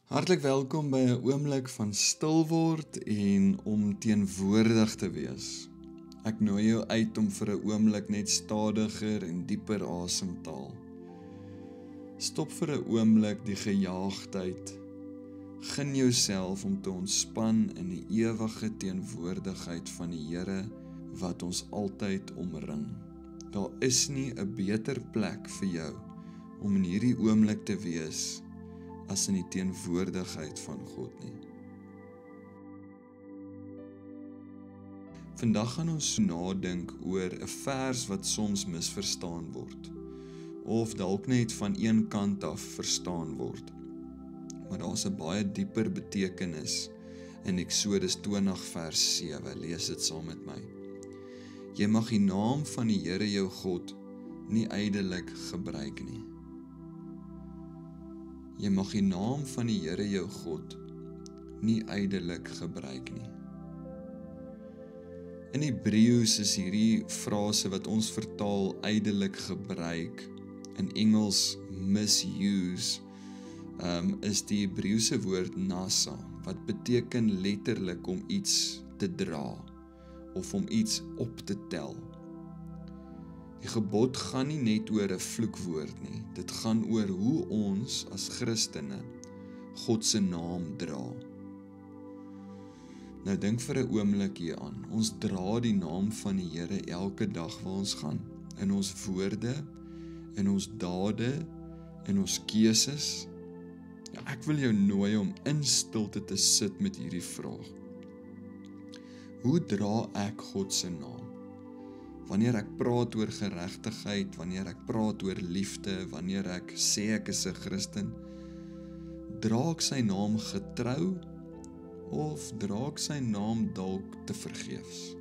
Hartlik welkom by 'n oomblik van stil word en om teenwoordig te wees. Ek nooi jou uit om vir 'n oomblik net stadiger en dieper asem te haal. Stop vir 'n oomblik die gejaagdheid. Gun jouself om te ontspan in die ewige teenwoordigheid van die Here wat ons altyd omring. Daar is nie 'n beter plek vir jou om in hierdie oomblik te wees as in die teenwoordigheid van God nie. Vandag gaan ons nadink oor 'n vers wat soms misverstaan word, of dalk net van een kant af verstaan word. Maar daar's 'n baie dieper betekenis in Eksodus 20 vers 7. Lees dit saam met my. Jy mag die naam van die Here jou God nie ydelik gebruik nie. Jy mag die naam van die Here jou God nie ydelik gebruik nie. In Hebreëus is hierdie frase wat ons vertaal ydelik gebruik, in Engels misuse, is die Hebreëse woord nasa, wat beteken letterlik om iets te dra, of om iets op te tel. Die gebod gaan nie net oor 'n vloekwoord nie, dit gaan oor hoe ons as Christene God se naam dra. Nou dink vir 'n oomblik hier aan, ons dra die naam van die Here elke dag waar ons gaan, in ons woorde, in ons dade, in ons keuses. Ja, ek wil jou nooi om in stilte te sit met hierdie vraag. Hoe dra ek God se naam? Wanneer ek praat oor geregtigheid, wanneer ek praat oor liefde, wanneer ek sê ek is 'n Christen, dra ek sy naam getrou of dra ek sy naam dalk te vergeefs?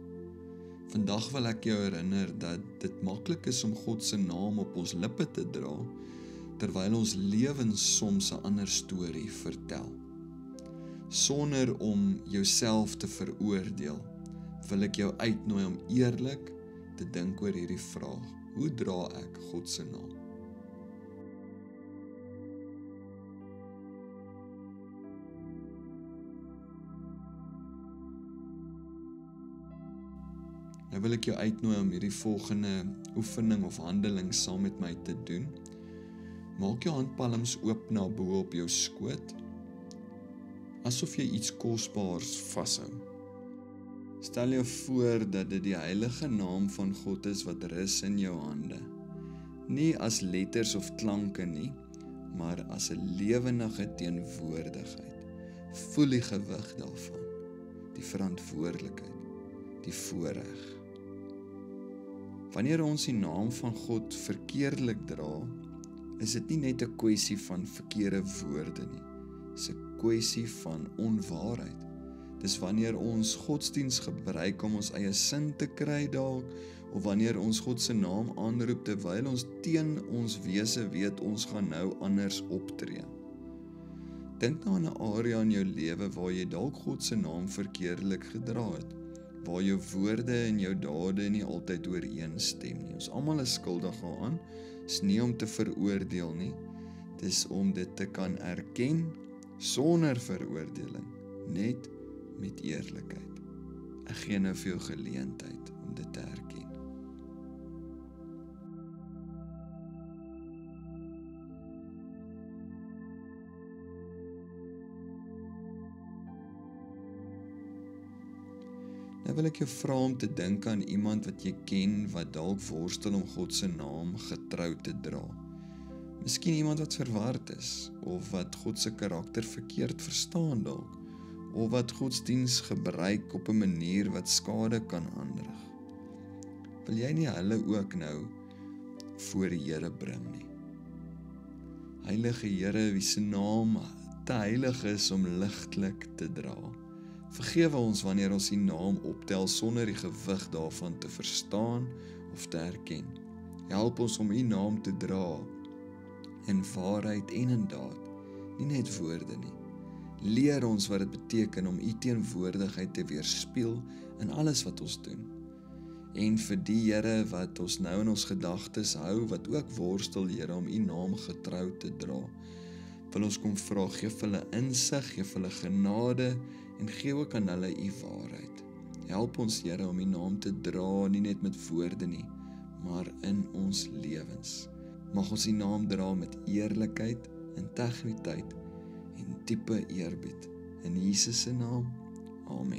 Vandag wil ek jou herinner dat dit maklik is om God se naam op ons lippe te dra, terwyl ons lewens soms 'n ander storie vertel. Sonder om jouself te veroordeel, wil ek jou uitnooi om eerlik te dink oor hierdie vraag. Hoe dra ek God se naam? Nou wil ek jou uitnooi om hierdie volgende oefening of handeling saam met my te doen. Maak jou handpalms oop na bo op jou skoot, asof jy iets kosbaars vashou. Stel jou voor dat dit die heilige naam van God is wat rus in jou hande. Nie as letters of klanke nie, maar as 'n lewendige teenwoordigheid. Voel die gewig daarvan, die verantwoordelikheid, die voorreg. Wanneer ons die naam van God verkeerdelik dra, is dit nie net 'n kwessie van verkeerde woorde nie, dis 'n kwessie van onwaarheid. Dis wanneer ons godsdiens gebruik om ons eie sin te kry dalk, of wanneer ons God se naam aanroep terwyl ons teen ons wese weet ons gaan nou anders optree. Dink nou aan 'n area in jou lewe waar jy dalk God se naam verkeerdelik gedra het, waar jou woorde en jou dade nie altyd ooreenstem nie. Ons almal is skuldig daaraan, is nie om te veroordeel nie, dis om dit te kan erken sonder veroordeling, net met eerlikheid. Ek gee nou vir jou geleentheid om dit te erken. Nou wil ek jou vra om te dink aan iemand wat jy ken wat dalk worstel om God se naam getrou te dra. Miskien iemand wat verward is, of wat God se karakter verkeerd verstaan dalk, of wat godsdiens gebruik op 'n manier wat skade kan aanrig. Wil jy nie hulle ook nou voor die Here bring nie? Heilige Here, wie se naam te heilig is om ligtelik te dra. Vergewe ons wanneer ons die naam optel sonder die gewig daarvan te verstaan of te erken. Help ons om u naam te dra in waarheid en in daad, nie net woorde nie. Leer ons wat dit beteken om u teenwoordigheid te weerspieël in alles wat ons doen. En vir die Here wat ons nou in ons gedagtes hou, wat ook worstel Here om u naam getrou te dra, wil ons kom vra, gee vir hulle insig, gee vir hulle genade, en gee ook aan hulle u waarheid. Help ons, Here, om u naam te dra, nie net met woorde nie, maar in ons lewens. Mag ons u naam dra met eerlikheid, integriteit en diepe eerbied. In Jesus se naam, amen.